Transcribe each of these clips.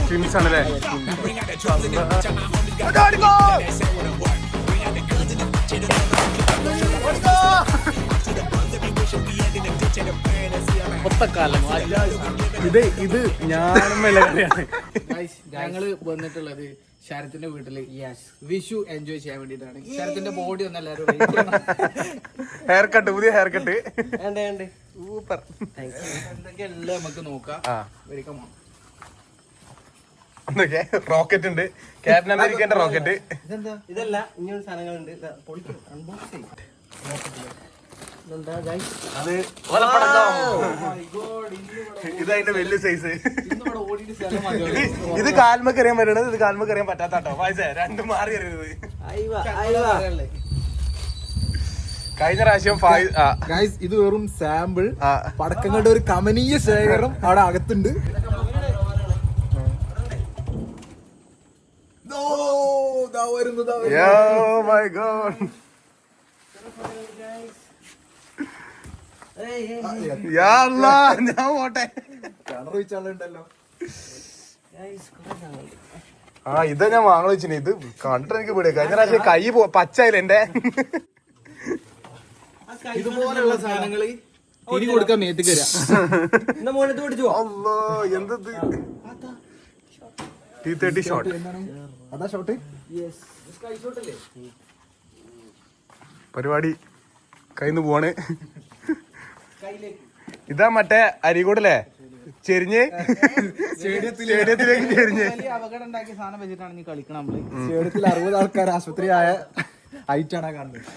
Twins ആണല്ലേ? ഇത് ഞാനും വെള്ളക്കറിയാണ്. ഞങ്ങള് വന്നിട്ടുള്ളത് ശരത്തിന്റെ വീട്ടില് വിഷു എൻജോയ് ചെയ്യാൻ വേണ്ടിട്ടാണ്. ശരത്തിന്റെ ബോഡി ഒന്നും എല്ലാരും ഹെയർ കട്ട്, പുതിയ ഹെയർ കട്ട് സൂപ്പർ. എന്തൊക്കെയല്ലേ നമുക്ക് നോക്കാം. എന്തൊക്കെ റോക്കറ്റ് ഉണ്ട്, ക്യാപ്റ്റൻ അമേരിക്കന്റെ റോക്കറ്റ്. ഇതല്ല ഇനിയൊരു സാധനങ്ങളുണ്ട്. അത് ഇതതിന്റെ വലിയ സൈസ്. ഇത് കാൽമക്കറിയാൻ പറ്റണത്, ഇത് കാൽമക്കറിയാൻ പറ്റാത്തോ. വായിച്ചേ രണ്ടും മാറി അറിയരുത്. കഴിഞ്ഞ പ്രാവശ്യം ഇത് വെറും സാമ്പിൾ. പടക്കങ്ങളുടെ ഒരു കമനീയ ശേഖരം അവിടെ അകത്തുണ്ട്. ഞാൻ പോട്ടെ. ഇതാ ഞാൻ വാങ്ങണ വെച്ചിന്. ഇത് കണ്ടിട്ട് എനിക്ക് പേടിയ. കഴിഞ്ഞ പ്രാവശ്യം കൈ പച്ചായില്ല എന്റെ. ഇതുപോലുള്ള സാധനങ്ങള് തിരി കൊടുക്കാൻ മേത്തേക്ക് വരാം. എന്തത് T30 ഷോട്ട്. അതാ ഷോട്ട്. പരിപാടി കയ്യിന്ന് പോവാണ്. ഇതാ മറ്റേ അരീക്കോടല്ലേ ചെരിഞ്ഞ് സ്റ്റേഡിയത്തിലേക്ക് ചെരിഞ്ഞ് അപകടം ഉണ്ടാക്കിയ സാധനം വെച്ചിട്ടാണ് നീ കളിക്കണം. നമ്മള് സ്റ്റേഡിയത്തിൽ 60 ആൾക്കാർ ആശുപത്രിയായ ഹൈറ്റാണ് കാണുന്നത്.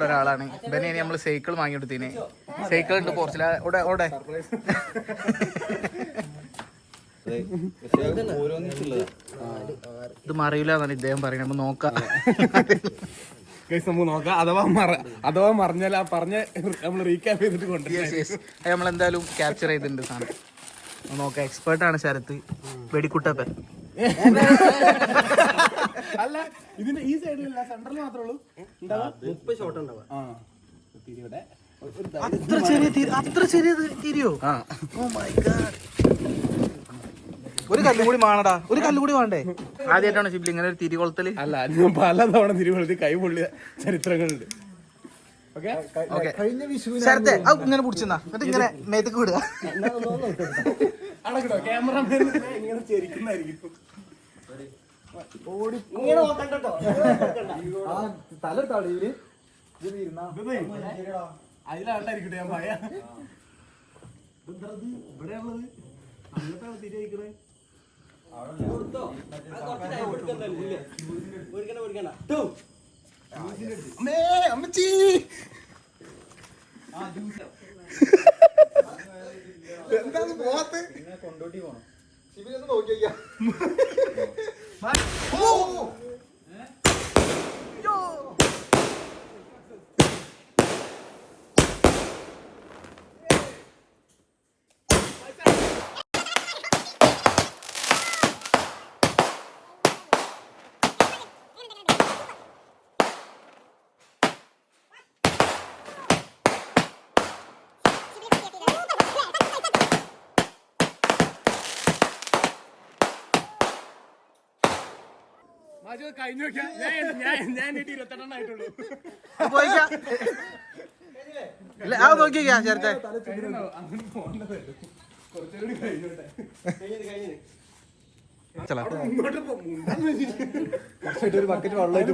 ഒരാളാണ് ഇവനെ നമ്മള് സൈക്കിൾ വാങ്ങി കൊടുത്തീന്. സൈക്കിൾ ഉണ്ട് പോർച്ചില ഓടെ. ഇത് മറിയില്ല എന്നാണ് ഇദ്ദേഹം പറയുന്നത്. നമ്മൾ നോക്കാം. അഥവാ മറിഞ്ഞാൽ ആ പറഞ്ഞ നമ്മൾ റീക്യാപ്പ് ചെയ്തിട്ട് കൊണ്ടുവരും. നമ്മളെന്തായാലും ക്യാപ്ചർ ചെയ്തിട്ടുണ്ട് സാധനം. നോക്കാം. എക്സ്പേർട്ടാണ് ശരത്ത് വെടിക്കുട്ടപ്പൻ. അല്ല ഇതിന്റെ ഈ സൈഡിലല്ല, സെന്ററിൽ മാത്രമേ ഉള്ളൂ. 30 ഷോട്ട് ഉണ്ടാവുക. അത്ര ചെറിയ തിരിയോ? Oh my God. ഒരു കല്ലും കൂടി വേണടാ. ഒരു കല്ലും കൂടി വേണ്ടേ? ആദ്യമായിട്ടാണ് ഷിബിലി ഇങ്ങനെ ഒരു തിരികൊളത്തല്. അല്ല, ഞാൻ പലതവണ തിരികൊളുത്തി കൈ പൊള്ളിയ ചരിത്രങ്ങളുണ്ട്. ശരത്തെ അത് ഇങ്ങനെ പിടിച്ചെന്നാ എന്നിട്ട് ഇങ്ങനെ മേത്തേക്ക് വിടുക. ക്യാമറമാൻ ഇങ്ങനെ ചെരിക്കുന്നതായിരിക്കും. അതിലാണ്ടായിരിക്കട്ടെ ഞാൻ ഭയ. ഇവിടെ ഉള്ളത് അങ്ങോട്ടാണ് തിരികെ. അമ്മച്ചി എന്താണ് പോവാത്ത? കൊണ്ടോട്ടി പോണം. ശിവനൊന്ന് നോക്കിയാ കഴിഞ്ഞു നോക്കിയാ. ഞാൻ 28 ആയിട്ടുള്ളൂ. നോക്കിയാ ചേർത്തെ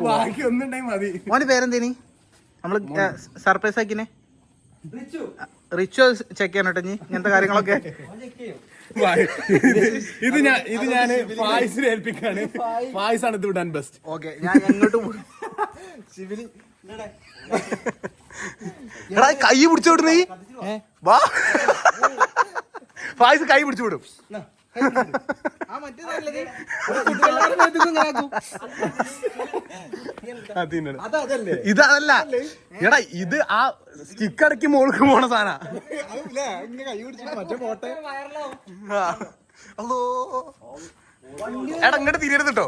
ബാക്കി ഒന്നുണ്ടെങ്കിൽ മതി. മോന് പേരെന്തേനി? നമ്മള് സർപ്രൈസ് ആക്കിനെ റിച്വൽ ചെക്ക് ചെയ്യാൻ കേട്ടോ ഇങ്ങനത്തെ കാര്യങ്ങളൊക്കെ. ഇത് ഞാൻ ഫായിസിനെ ഏൽപ്പിക്കാണ്. ഫായിസാണ് ഇത് വിടാൻ ബെസ്റ്റ്. ഓക്കെ, ഞാൻ എങ്ങോട്ട് എടാ കൈ പിടിച്ചു വിടും നീ. വാ ഫായിസ് കൈ പിടിച്ചു വിടും. ആ മറ്റേ നല്ലത് ഇതെല്ലാവരും മേത്തേക്കും ഇങ്ങനെ ആക്കും. അതല്ലേ ഇതല്ല എടാ ഇത് ആ സ്റ്റിക്കടക്കി മോൾക്ക് പോണ സാധന. ഇങ്ങനെ കൈ പിടിച്ചിട്ട് മറ്റേ പോട്ടെ. അല്ലോ എടാ ഇങ്ങോട്ട് തിരിയരുത് കേട്ടോ.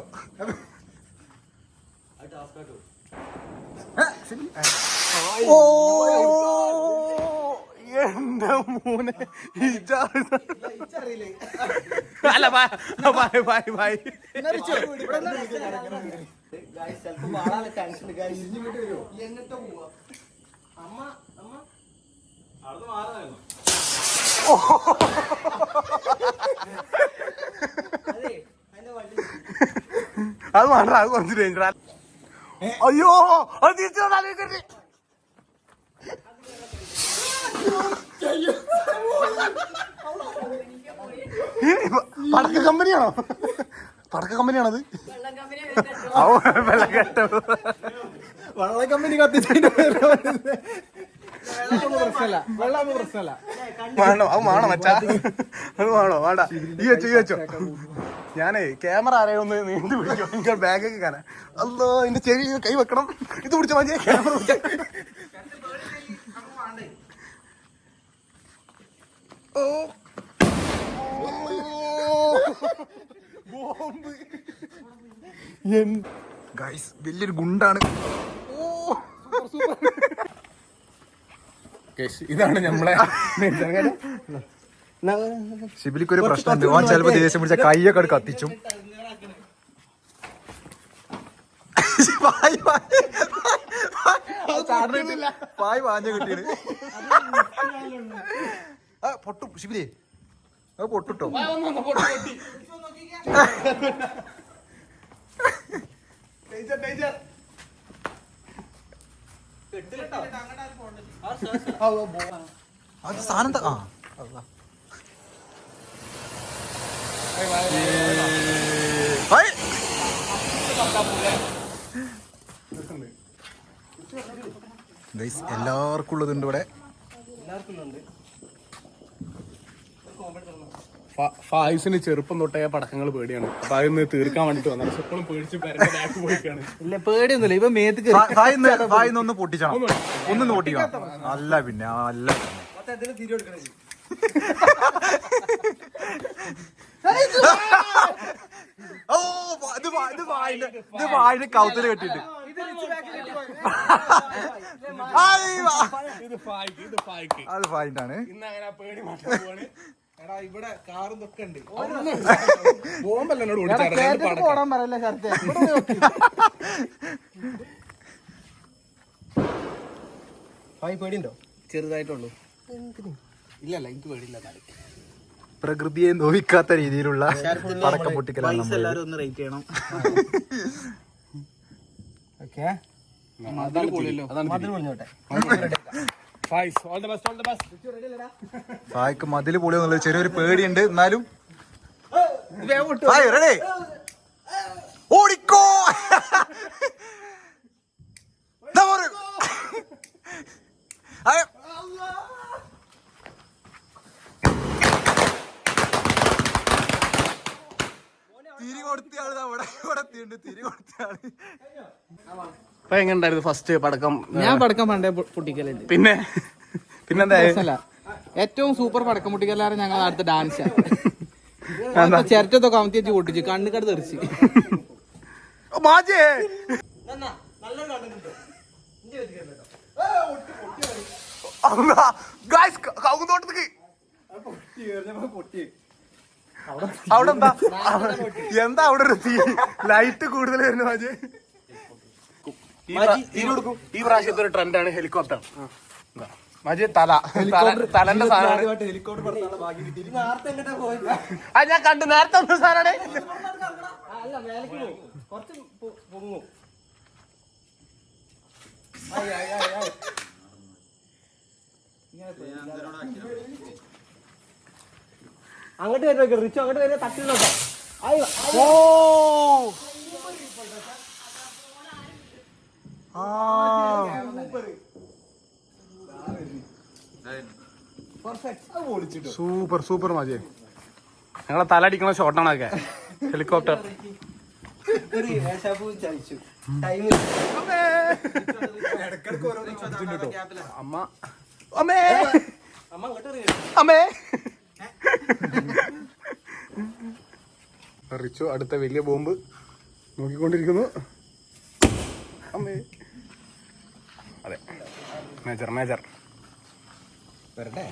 ഓ എന്റെ മോനെ അല്ല ബായ് ബായ് ബായ്. അത് വേണ്ട, അത് കുറച്ച് ഡേഞ്ചർ. അയ്യോ അത് തിരിച്ചു വന്നാലേ. പടക്ക കമ്പനിയാണോ? പടക്ക കമ്പനിയാണത്. വെള്ളം കേട്ടോ വള്ള കമ്പനി കത്തിച്ചതിന്റെ പ്രശ്നമല്ല, വെള്ളം പ്രശ്നമല്ല. വേണോ? അത് വേണോ മച്ചാ? അത് വേണോ? വേണ്ട, ഈ വെച്ചോ ഈ വെച്ചോ. ഞാനേ ക്യാമറ ആരെയും ഒന്ന് നീണ്ടു പിടിക്കോ, എനിക്ക് ബാഗൊക്കെ കാണാൻ. അല്ലോ എന്റെ ചെവി കൈ വെക്കണം. ഇത് പിടിച്ച മതിയെ ക്യാമറ പിടിക്കാൻ. ഗൈസ് വലിയൊരു ഗുണ്ടാണ്. ഇതാണ് നമ്മളെ ഷിബിലിക്ക് ഒരു പ്രശ്നമുണ്ട്. ഓൻ ചിലപ്പോ ദേഷ്യം പിടിച്ച കൈയൊക്കെ എടുത്ത് കത്തിച്ചും. പായ് വാഞ്ഞ കിട്ടിയത് പൊട്ടും. ഷിബിലേ അത് പൊട്ടുട്ടോ. അത് സാധനം എല്ലാവർക്കും ഉള്ളതുണ്ട് ഇവിടെ. ഫായിസിന് ചെറുപ്പം തൊട്ടേ പടക്കങ്ങൾ പേടിയാണ്. അപ്പൊ അതൊന്ന് തീർക്കാൻ വേണ്ടിട്ട് വന്നത്. എപ്പോഴും പേടിച്ച് ബാക്ക് പോയിക്കാണ്. ഇല്ല പേടിയൊന്നുമില്ല. ഇപ്പൊ മേത്ത് ഒന്ന് പൊട്ടിച്ചണം, ഒന്ന് പൊട്ടിക്കണം. അല്ല പിന്നെ അല്ല ഓ ഇത് വായിന്റെ കൗത്തില് കെട്ടിട്ട് അത് ഫായിന്റാണ്. ഇവിടെ കാറും തൊക്കെ ഉണ്ട്. ബോംബല്ല ഓടാൻ പറയല്ലേ ശരത്തെ. പേടിയുണ്ടോ? ചെറുതായിട്ടുള്ളൂ. ഇല്ലല്ല എനിക്ക് പേടിയില്ല. പ്രകൃതിയെ നോവിക്കാത്ത രീതിയിലുള്ള പടക്കം പൊട്ടിക്കലാണ്. എല്ലാരും ഒന്ന് റേറ്റ് ചെയ്യണം. ഓക്കെ ഫായ്ക്ക് മതില് പൊളിയൊന്നുമില്ല, ചെറിയൊരു പേടിയുണ്ട്. എന്നാലും ഓടിക്കോ. തിരി കൊടുത്തയാള് ഇവിടെ എത്തിയുണ്ട്. തിരി കൊടുത്തയാള്. അപ്പൊ എങ്ങനെയുണ്ടായിരുന്നു ഫസ്റ്റ് പടക്കം? ഞാൻ പടക്കം പണ്ടേ പൊട്ടിക്കലുണ്ട്. പിന്നെന്താ ഏറ്റവും സൂപ്പർ പടക്കം പൊട്ടിക്കലാണ് ഞങ്ങൾ അടുത്ത ഡാൻസ്. ചിരട്ടത്തൊക്കെ അമത്തി വെച്ച് പൊട്ടിച്ച് കണ്ണുകട് തെറിച്ച്. അവിടെ എന്താ അവിടെ ഒരു ലൈറ്റ് കൂടുതൽ വരുന്നു മാജ്. ഈ പ്രാവശ്യത്തെ ഒരു ട്രെൻഡാണ് ഹെലികോപ്റ്റർ. മാജി തലന്റെ സാധനമാണ്. ഞാൻ കണ്ടു നേരത്തെ ഒന്നും സാധനമാണ്. അങ്ങോട്ട് വരുന്ന റിച്ചു അങ്ങോട്ട് വരുന്ന തട്ടിലോട്ടോ. സൂപ്പർ സൂപ്പർ മാജി. ഞങ്ങളെ തലടിക്കണ ഷോട്ടാണൊക്കെ. ഹെലികോപ്റ്റർ. അമ്മ അമ്മേ അമ്മേ. റിച്ചു അടുത്ത വലിയ ബോംബ് നോക്കിക്കൊണ്ടിരിക്കുന്നു. അമ്മേ. അതെ, മേജർ മേജർ വരട്ടെ.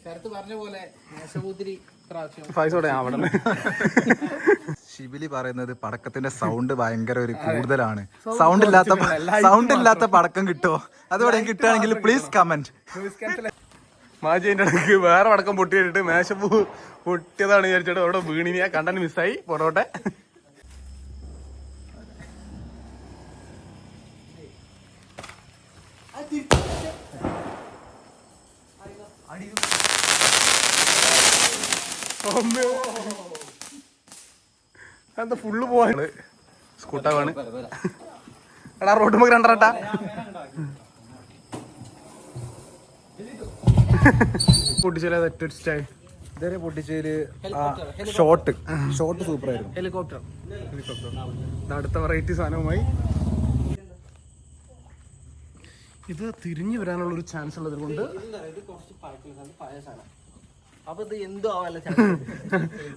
ശരത്ത് പറഞ്ഞ പോലെ മേശപൂത്തിരി അവിടെ ഷിബിലി പറയുന്നത് പടക്കത്തിന്റെ സൗണ്ട് ഭയങ്കര ഒരു കൂടുതലാണ്. സൗണ്ട് ഇല്ലാത്ത പടക്കം കിട്ടുമോ? അതുകൂടെ കിട്ടുകയാണെങ്കിൽ പ്ലീസ് കമന്റ്. മാജിന്റെ ഇടയ്ക്ക് വേറെ പടക്കം പൊട്ടിയിട്ട് മേശപ്പൂ പൊട്ടിയതാണ് വിചാരിച്ചിട്ട് അവിടെ വീണിനിയാ കണ്ടന്റ് മിസ്സായി. പൊറോട്ടെ എന്താ ഫുള്ള് പോവാണ്. സ്കൂട്ടാവാണ്. എടാ റോഡ് നമുക്ക് രണ്ടരട്ടാ. പൊട്ടിച്ചാലേ ഇതുവരെ പൊട്ടിച്ചതില് ഷോട്ട് സൂപ്പർ ആയിരുന്നു. ഹെലികോപ്റ്റർ. അടുത്ത വെറൈറ്റി സാധനവുമായി ഇത് തിരിഞ്ഞു വരാനുള്ള ഒരു ചാൻസ് ഉള്ളത് കൊണ്ട്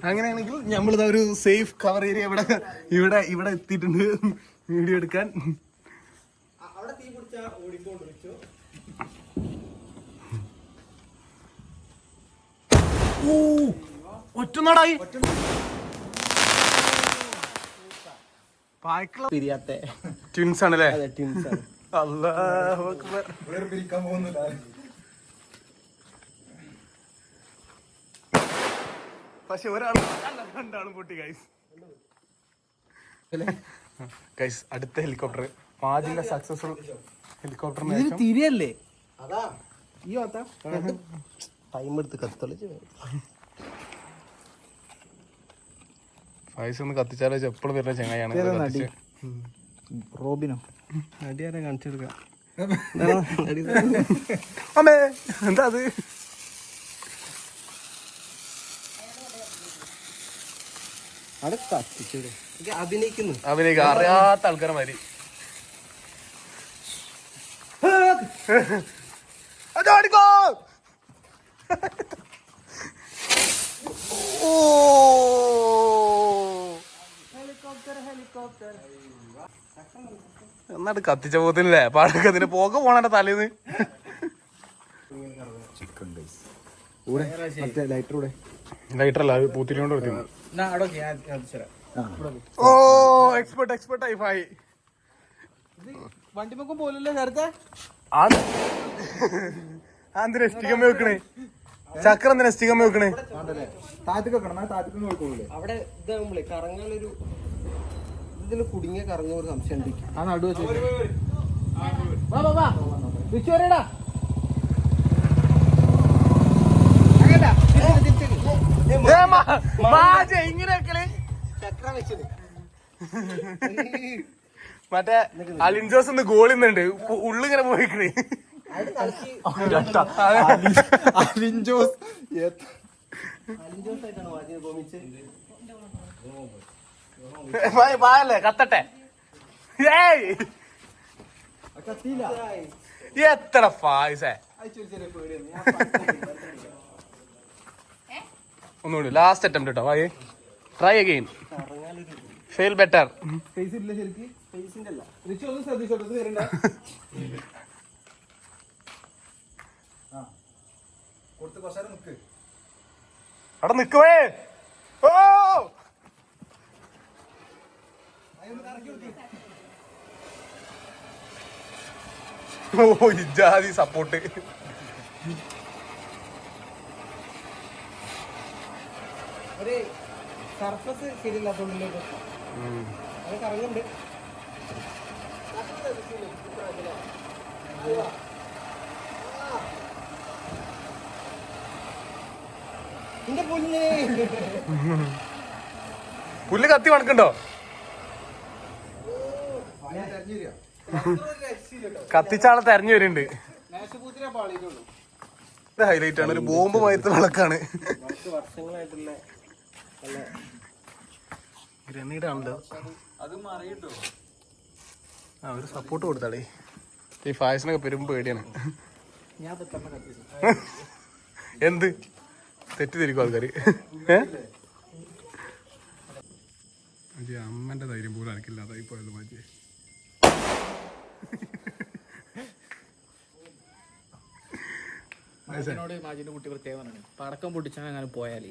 അങ്ങനെയാണെങ്കിൽ നമ്മളിതാ ഒരു സേഫ് കവർ ഏരിയ ഇവിടെ എത്തിയിട്ടുണ്ട് വീഡിയോ എടുക്കാൻ. ഒറ്റനാടായി ട്വിൻസ് ആണല്ലേ? അല്ലാഹു അക്ബർ. പക്ഷെ ഒരാളും രണ്ടാളും പൊട്ടി ഗൈസ്. ഗൈസ് അടുത്ത ഹെലികോപ്റ്റർ മാജിന്റെ സക്സസ്ഫുൾ ഹെലികോപ്റ്റർ തിരിയല്ലേ? ടൈം എടുത്ത് കത്തിളിച്ച് ഫൈസ് ഒന്ന് കത്തിച്ചാലോ എപ്പോഴും വരുന്ന ചങ്ങായാണ്. റോബിനോ അടിയാരെ കാണിച്ചെടുക്കാം. അമ്മേ എന്താ അത്? അവിടെ കത്തിച്ചൂടെ? അഭിനയിക്കുന്നു. അറിയാത്ത ആൾക്കാരെ എന്നാട്ട് കത്തിച്ച പോത്തില്ലേ പഴക്കത്തിന് പോക പോണ തലേന്ന്. ലൈറ്ററല്ല അത് പൂത്തിരി കൊണ്ട് ഓ എക്സ്പെർട്ട് ആയി ഫായി. വണ്ടിമൊക്കെ പോലല്ലേ നേരത്തെ? എന്തിനാ എസ്റ്റിക്കമ്മ വെക്കണേ? ചക്ര എന്തിനാ എസ്റ്റിക്കമ്മ വെക്കണേ? അവിടെ ഇതാകുമ്പോളേ കറങ്ങാനൊരു ഇതിന് കുടുങ്ങിയ കറങ്ങുന്ന ഒരു സംശയം ഉണ്ട്. ആ നടുവ മറ്റേ അലിൻജോസ് ഒന്ന് ഗോളിന്നുണ്ട് ഉള്ളിങ്ങനെ പോയിക്കണേ. പായല്ലേ കത്തട്ടെ. എത്ര പായസേ. ഒന്നുകൂടി ലാസ്റ്റ് അറ്റംപ്റ്റ് കേട്ടോ. വായേ ട്രൈ അഗെയിൻ. Fail better. അവിടെ നിക്കുവേ. ഓ ഓ ഇജാതി സപ്പോർട്ട്. ഒരു സർഫസ് ശരിയില്ലാത്തോണ്ടല്ലേ അത് കറങ്ങുന്നുണ്ട്. പുല്ല് കത്തി മണക്കുണ്ടോ? കത്തിച്ചാളെ തെരഞ്ഞു വരുന്നുണ്ട്. മേശപ്പൂത്തിനെ പാളിയിട്ടുള്ളൂ. ഹൈലൈറ്റ് ആണ്, ഒരു ബോംബ് മായത്തെ വിളക്കാണ്. വർഷങ്ങളായിട്ടുള്ള നല്ല ഗ്രനേഡ് ആണല്ലോ. അത് മറിയിട്ടോ. ആ ഒരു സപ്പോർട്ട് കൊടുത്താടേ. ഈ ഫായസിനൊക്കെ പെരും പേടിയാണ്. ഞാൻ പെട്ടെന്ന് കത്തിച്ചു. എന്ത് തെറ്റിദ്ധരിക്കും ആൾക്കാര്. അമ്മന്റെ ധൈര്യം പോലും എനിക്കില്ലാതായി പോയത് മാറ്റി. മാജിനോട് മാജിന്റെ കുട്ടി പ്രത്യേകം പറഞ്ഞു, പടക്കം പൊട്ടിച്ചാൽ അങ്ങനെ പോയാല്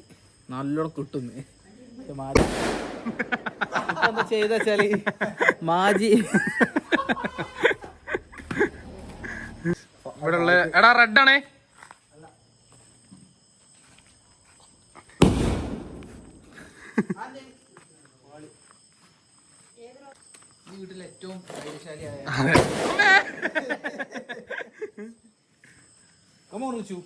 നല്ലോണം കിട്ടുന്നു. എന്താ ചെയ്തെച്ചാല് മാജി ഇവിടെ ഉള്ള എടാ റെഡ് ആണേ. ഈ വീട്ടിലെ ഏറ്റവും ധൈര്യശാലിയായ കമോൺ റിച്ചു.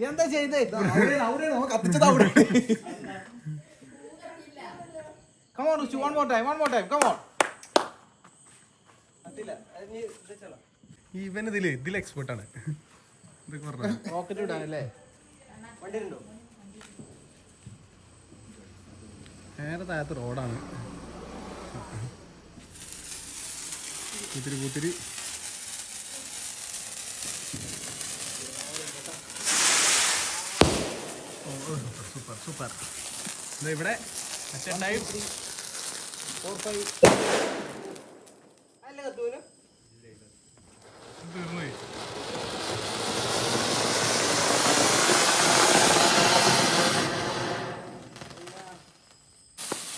എന്താ ചെയ്തേ? Come on Richu, one more time, come on. ഇവൻ ഇതിൽ എക്സ്പെർട്ട് ആണ്. റോക്കറ്റ് ഇടാനല്ലേ? നേരെ താഴത്ത് റോഡാണ്. കൂത്തിരി സൂപ്പർ. ഇവിടെ മറ്റേ ടൈം 4, 5 തീർന്നു.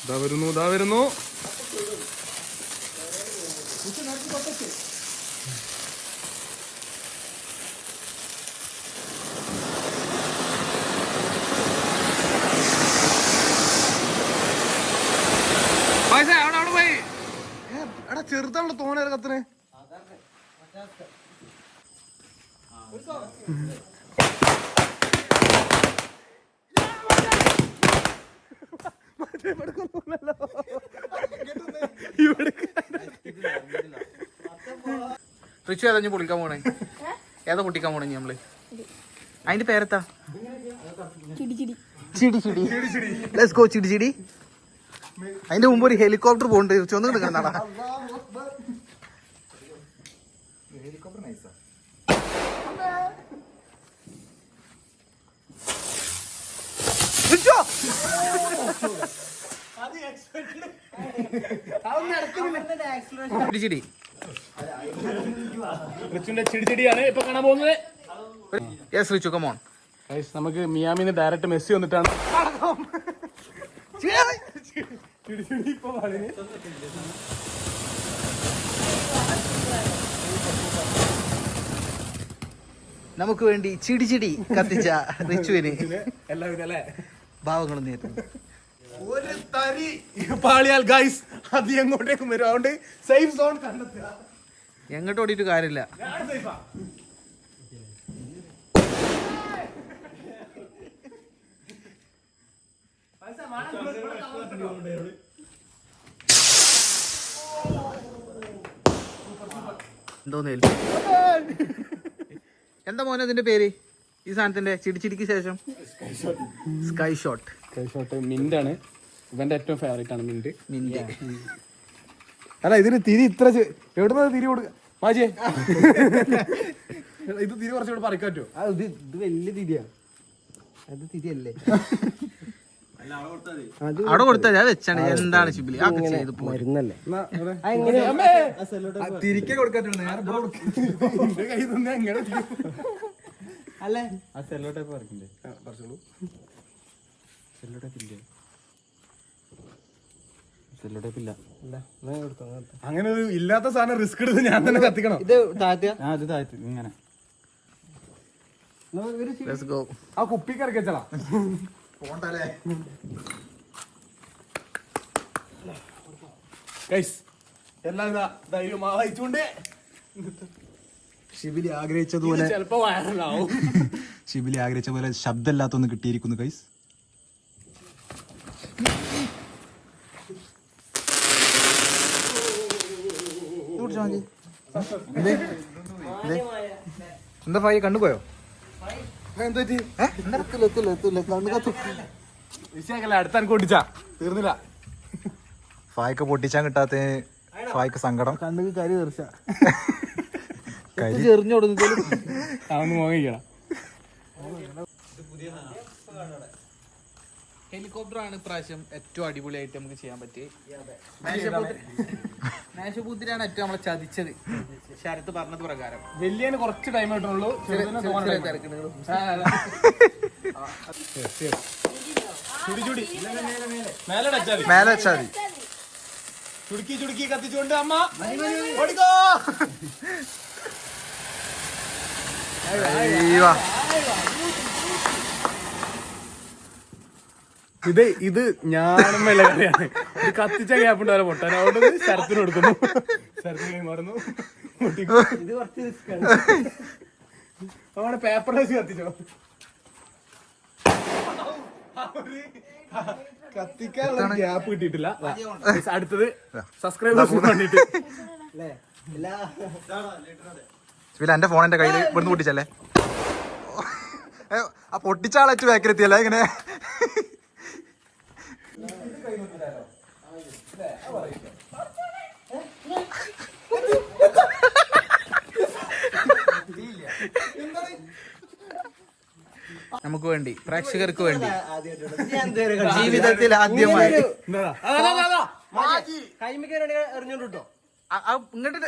ദാ വരുന്നു. അവിടെ പോയി. എടാ ചെറുതാണല്ലോ തോന്നേറെ കത്തിന്. റിച്ചു ഏതാ പൊളിക്കാൻ പോണേ? ഏതാ പൊട്ടിക്കാൻ പോണേ നമ്മള്? അതിന്റെ പേരെത്താ? ചിടി. Let's go ചിടി. അതിന്റെ മുമ്പ് ഒരു ഹെലികോപ്റ്റർ പോകണ്ട്. ചൊന്നു കിടക്കണ ഹെലികോപ്റ്റർ നൈസാ. ചിടി ചിടിയാണ് ഇപ്പൊ കാണാൻ പോകുന്നത്. Yes Richu, come on. നമുക്ക് മിയാമിന്ന് ഡയറക്റ്റ് മെസ്സി വന്നിട്ടാണ്. നമുക്ക് വേണ്ടി ചിടി കത്തിച്ച റിച്ചുവിന് എല്ലാവിധ അല്ലേ ഭാവങ്ങളും നേരുന്നു. ഒരു തരി പാളിയാൽ ഗൈസ് അത് എങ്ങോട്ടേക്കും വരും. അതുകൊണ്ട് സേഫ് സോൺ കണ്ടെത്തുക. എങ്ങോട്ട് ഓടിയിട്ട് കാര്യമില്ല. എന്തോന്നേലും എന്താ മോനെ അതിന്റെ പേര്? ഈ സാധനത്തിന്റെ ചിടിച്ചിടിക്ക് ശേഷം സ്കൈ ഷോട്ട് മിന്റ് ആണ് ഇവന്റെ ഏറ്റവും ഫേവറേറ്റ് ആണ് മിന്റ്. അല്ല ഇതിന് തിരി ഇത്ര എവിടുന്ന തിരി കൊടുക്ക മാജിയെ. ഇത് തിരി കുറച്ചുകൂടെ പറിക്കാൻ പറ്റുമോ? ഇത് വലിയ തിരിയാ. അത് തിരിയല്ലേ? അവിടെ കൊടുത്താ ഞാൻ വെച്ചാണ്. എന്താണ് ശിബിലി ആ ചെയ്ത് മരുന്നല്ലേ? തിരിക്കെ കൊടുക്കാൻ അല്ലേ? ആ സെല്ലോ ടൈപ്പ് പറിക്കണ്ടേ? പറിച്ചോളൂ. സെല്ലോ ടൈപ്പ് ഇല്ലേ? സെല്ലോ ടൈപ്പ് ഇല്ല. അങ്ങനെ ഒരു ഇല്ലാത്ത സാധനം റിസ്ക് എടുത്ത് ഞാൻ തന്നെ കത്തിക്കണം. ഇത് താഴ്ത്തിയ ഇത് താഴ്ത്തി ഇങ്ങനെ ആ കുപ്പിക്ക് ഇറക്കിച്ചാ പോണ്ടല്ലേ. എല്ലാം ധൈര്യം വായിച്ചുകൊണ്ട് ഷിബിലി ആഗ്രഹിച്ചതുപോലെ ചിലപ്പോ വൈറലാവും. ഷിബിലി ആഗ്രഹിച്ച പോലെ ശബ്ദമില്ലാത്തൊന്ന് കിട്ടിയിരിക്കുന്നു ഗൈസ്. എന്താ ഫായി കണ്ടുപോയോ? അടുത്ത എനിക്ക് പൊട്ടിച്ചാ തീർന്നില്ല. ഫായ്ക്ക് പൊട്ടിച്ചാൻ കിട്ടാത്ത ഫായ്ക്ക് സങ്കടം. കണ്ണുക്ക് കരി തെറിച്ച ചെറിഞ്ഞു അതൊന്ന് മോഹിക്കണം. ഹെലികോപ്റ്റർ ആണ് ഇപ്രാവശ്യം ഏറ്റവും അടിപൊളിയായിട്ട് നമുക്ക് ചെയ്യാൻ പറ്റിയത്. മേശപൂത്തിരിയാണ് ഏറ്റവും നമ്മളെ ചതിച്ചത്. ശരത്ത് പറഞ്ഞത് പ്രകാരം വലിയന് കുറച്ച് ടൈം കിട്ടുന്നുള്ളൂ. മേലെ വെച്ചാൽ മതി. ചുടുക്കി ചുടുക്കി കത്തിച്ചുകൊണ്ട് അമ്മ ഓടിക്കോ. ഇത് ഞാനും വെള്ള കറിയാണ്. ഇത് കത്തിച്ച ഗ്യാപ്പ് ഉണ്ടാവില്ല പൊട്ടാൻ. അവിടെ ശരത്തിന് കൊടുക്കുന്നു. ശരത്തിന് കൈമാറുന്നു. ഇത് കുറച്ച് അവിടെ പേപ്പർ വെച്ച് കത്തിച്ചോ. കത്തിക്കാനുള്ള ഗ്യാപ്പ് കിട്ടിയിട്ടില്ല. അടുത്തത് സബ്സ്ക്രൈബേഴ്സ് വേണ്ടിട്ട് എന്റെ ഫോൺ എന്റെ കയ്യിൽ ഇവിടുന്ന് പൊട്ടിച്ചല്ലേ. ആ പൊട്ടിച്ചാളേറ്റ് ബാക്കിലെത്തിയല്ലേ ഇങ്ങനെ. നമുക്ക് വേണ്ടി പ്രേക്ഷകർക്ക് വേണ്ടി ജീവിതത്തിൽ ആദ്യമായി എറിഞ്ഞോട്ടോ.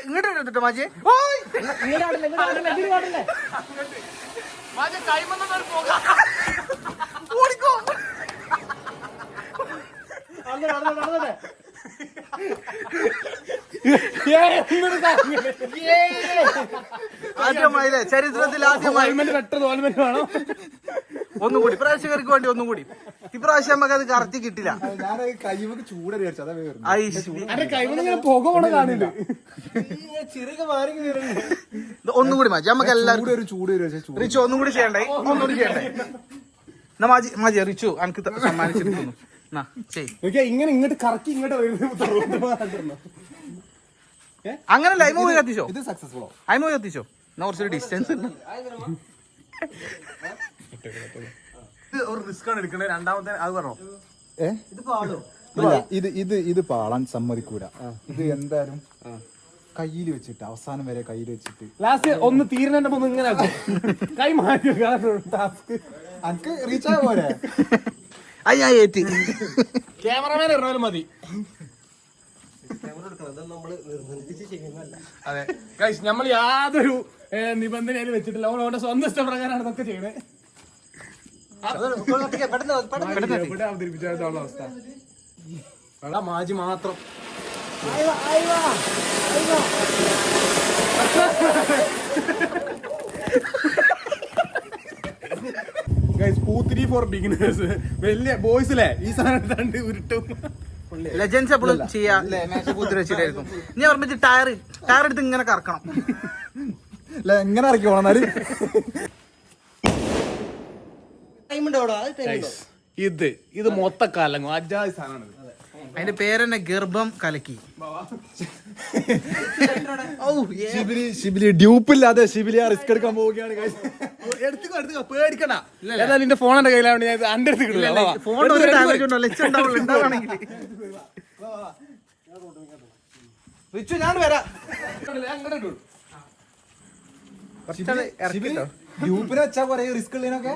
ഇങ്ങോട്ട് എടുത്തിട്ടോ മാജിയെ. ആദ്യമായില്ലേ ചരിത്രത്തിൽ ആദ്യമായി. ഒന്നും കൂടി പ്രേക്ഷകർക്ക് വേണ്ടി ഒന്നും കൂടി. ഇപ്രാവശ്യം നമുക്ക് അത് കറക്റ്റ് കിട്ടില്ല. കൈമക്ക് ചൂടറി ഒന്നും കൂടി മാജി നമുക്ക് എല്ലാവർക്കും ചൂട് റിച്ചു ഒന്നും കൂടി ചെയ്യണ്ടേ. ഒന്നുകൂടി ചെയ്യണ്ടേ. എന്നാ മാജി മാജി റിച്ചു എനിക്ക് സമ്മാനിച്ചിരിക്കുന്നു. ഇങ്ങനെ ഇങ്ങോട്ട് കറക്കി ഇങ്ങോട്ട് അങ്ങനല്ല അയിമ പോയി കത്തിച്ചോ. ഇത് സക്സസ്ഫുള്ളോ അയിമ പോയി കത്തിച്ചോ. എന്നാ കുറച്ചൊരു ഡിസ്റ്റൻസ് ഉണ്ട്. ഒരു റിസ്ക് ആണ് എടുക്കണേ. രണ്ടാമത്തെ അത് പറഞ്ഞോ. ഇത് പാളാൻ സമ്മതിക്കൂല. ഇത് എന്തായാലും കയ്യിൽ വെച്ചിട്ട് അവസാനം വരെ കയ്യിൽ വെച്ചിട്ട് ലാസ്റ്റ് ഒന്ന് തീരുന്നതിന്റെ മുമ്പ് ഇങ്ങനെ കൈ മാറ്റി ടാസ്ക് അനക്ക് റീച്ച് ആയ പോലെ. ഞാൻ ഏറ്റി. ക്യാമറമാൻ ഇറങ്ങാനും മതി. അതെ ഗൈസ്, നമ്മൾ യാതൊരു നിബന്ധനയിലും വെച്ചിട്ടില്ല. അവനവന്റെ സ്വന്തം ഇഷ്ടപ്രകാരമാണ് ഇതൊക്കെ ചെയ്യണേ. എവിടെ അവതരിപ്പിച്ചാലുള്ള അവസ്ഥ. വെള്ള മാജി മാത്രം. ഗൈസ്, പൂത്തിരി ഫോർ ബിഗിനേഴ്സ്. വലിയ ബോയ്സിലെ ഈ സാധനം രണ്ട് ഉരുട്ടും. ലെജൻസ് എപ്പോഴും ചെയ്യാം. മേശപ്പൂത്തിരി വെച്ചിട്ടായിരിക്കും. ഞാൻ ഓർമ്മിച്ച് ടയർ എടുത്ത് ഇങ്ങനെ കറക്കണം. എങ്ങനെ ഇറക്കി പോണെന്നാല് ഇത് മൊത്തക്കാലങ്ങോ അജാതി സാധനമാണ്. അതിന്റെ പേരെന്നെ ഗർഭം കലക്കി. ഷിബിലി ഡ്യൂപ്പില്ലാതെ ഷിബിലി ആ റിസ്ക് എടുക്കാൻ പോവുകയാണ്. എടുത്തുക്കോ പേടിക്കണ്ട. ഏതായാലും നിന്റെ ഫോൺ എന്റെ കയ്യിലാണ്. ഞാൻ അന്റെ അടുത്ത് കിട്ടില്ല. ഫോൺ റിച്ചു ഞാൻ വരാം. ഗ്രൂപ്പിനെ വെച്ചാ പോരെ റിസ്ക് ഉള്ളതിനൊക്കെ.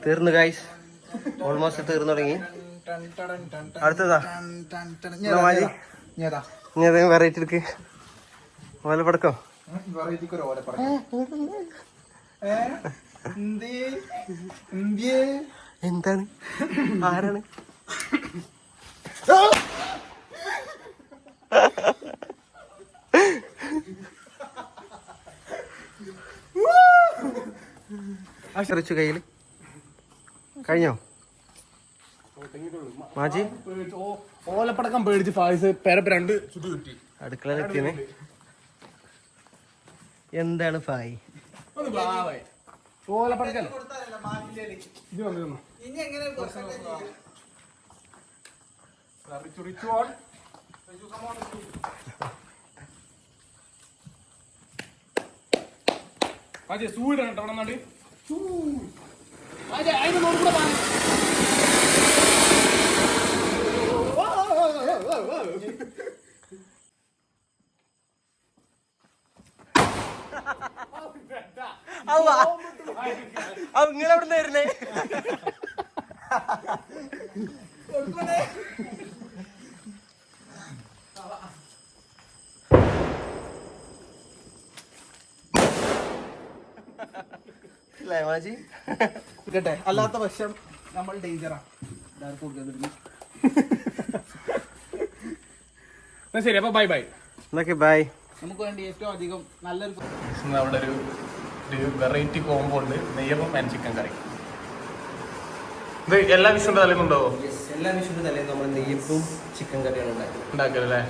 തീർന്നു ഗൈസ്, ഓൾമോസ്റ്റ് തീർന്നു തുടങ്ങി. അടുത്തതാ വെറൈറ്റി എടുക്ക്. ഓലപ്പടക്കോ എന്താണ്? ആരാണ്? കയ്യില് കഴിഞ്ഞോ മാജി? ഓലപ്പടക്കം പേടിച്ച് ഫായിസ് പേരപ്പ് 2 ചുറ്റി ചുറ്റി അടുക്കളയിലെത്തിയേ. എന്താണ് ഫായ്? ഓലപ്പടക്കല്ലേ ഇത് വന്നു സൂടാണ് കേട്ടോ അവിടെ നാട് അതിന്റെ നോക്കൂടെ നിങ്ങളെവിടെ വരുന്നേ? മാജി കേട്ടെ, അല്ലാത്ത പക്ഷം നമ്മൾ ഡേഞ്ചറാണ്. ശരി അപ്പൊ ബൈ ബൈ. എന്നൊക്കെ ബൈ. നമുക്ക് വേണ്ടി ഏറ്റവും അധികം നല്ലൊരു അവിടെ ഒരു വെറൈറ്റി കോംബോ ഉണ്ട്, നെയ്യപ്പം ആൻഡ് ചിക്കൻ കറി. ഇത് എല്ലാ വിഷുവിന്റെ തലേന്നുണ്ടാവോ? എല്ലാ വിഷുവിന്റെ തലേന്ന് നമ്മൾ നെയ്യപ്പും ചിക്കൻ കറിയാണ് ഉണ്ടാക്കല്ലേ?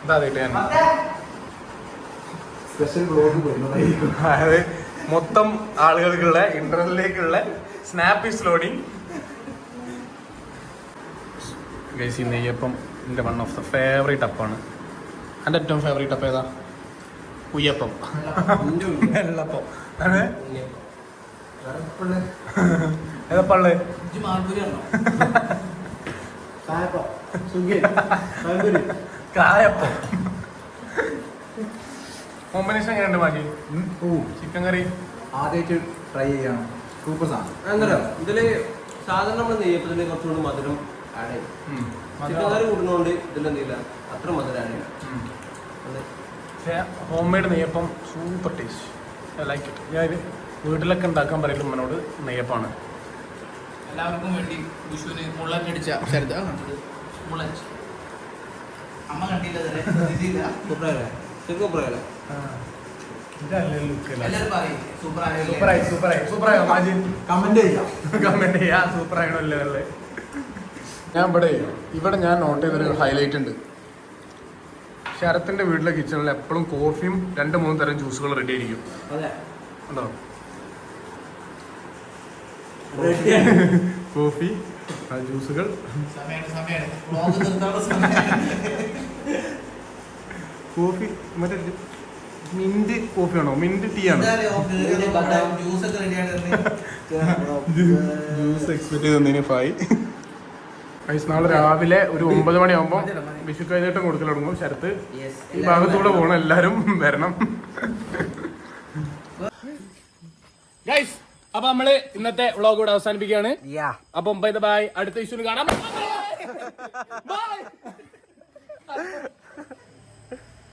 എന്താ ഞാൻ സ്പെഷ്യൽ വ്ലോഗ് വരുന്നതായിരിക്കും. അതായത് മൊത്തം ആളുകൾക്കുള്ള ഇന്റർനെറ്റിലേക്കുള്ള സ്നാപ്പ് ഈസ് ലോഡിങ്. ഗൈസ്, ഈ നെയ്യപ്പം എൻ്റെ വൺ ഓഫ് ദ ഫേവറേറ്റ് അപ്പാണ്. എൻ്റെ ഏറ്റവും ഫേവറേറ്റ് അപ്പം ഏതാ? ഉയ്യപ്പം, വെള്ളപ്പം. ഏതാ പള്ള്? കായപ്പം. കോമ്പിനേഷൻ എങ്ങനെയുണ്ട് മാജി? ചിക്കൻ കറി ആദ്യമായിട്ട് ട്രൈ ചെയ്യാണ്. സൂപ്പർ സാധനം. എന്താ ഇതില് സാധാരണ നമ്മൾ നെയ്യപ്പത്തിന് കുറച്ചുകൂടി മധുരം ആഡ് ചെയ്യും. ചിക്കൻ കറി കൂടുന്നതുകൊണ്ട് ഇതിലെന്തില്ല അത്ര മധുരം ആഡ് ചെയ്യും. Home made neyyappam super taste. I like it. ഞാൻ വീട്ടിലൊക്കെ ഉണ്ടാക്കാൻ പറയലും ഉമ്മനോട് നെയ്യപ്പാണ്. എല്ലാവർക്കും വേണ്ടി വിഷുവിന് മുളകടിച്ച ശരത് മുളച്ച് അമ്മ കണ്ടില്ല. കമന്റ് ചെയ്യാം. സൂപ്പറാണല്ലേ. ഞാൻ ഇവിടെ ഞാൻ നോട്ട് ചെയ്തൊരു ഹൈലൈറ്റ് ഉണ്ട്. ശരത്തിന്റെ വീട്ടിലെ കിച്ചണിൽ എപ്പോഴും കോഫിയും 2-3 തരം ജ്യൂസുകൾ റെഡി ആയിരിക്കും. ഉണ്ടോ? കോഫി, ജ്യൂസുകൾ. കോഫി മറ്റേ മിന്റ് കോഫി ആണോ? മിന്റ് ടീ ആണോ? ജ്യൂസ് എക്സ്പെക്ട് ചെയ്തതിന് ഫായി. നാളെ രാവിലെ ഒരു 9 മണിയാകുമ്പോൾ വിഷു കൈനീട്ടം കൊടുക്കൽ തുടങ്ങും. ശരത്ത് ഈ ഭാഗത്തൂടെ പോകണം, എല്ലാരും വരണം. ഗൈസ്, അപ്പൊ നമ്മള് ഇന്നത്തെ വ്ളോഗ് ഇവിടെ അവസാനിപ്പിക്കുകയാണ്. അപ്പം ബൈ, അടുത്ത വിഷുവിന് കാണാം.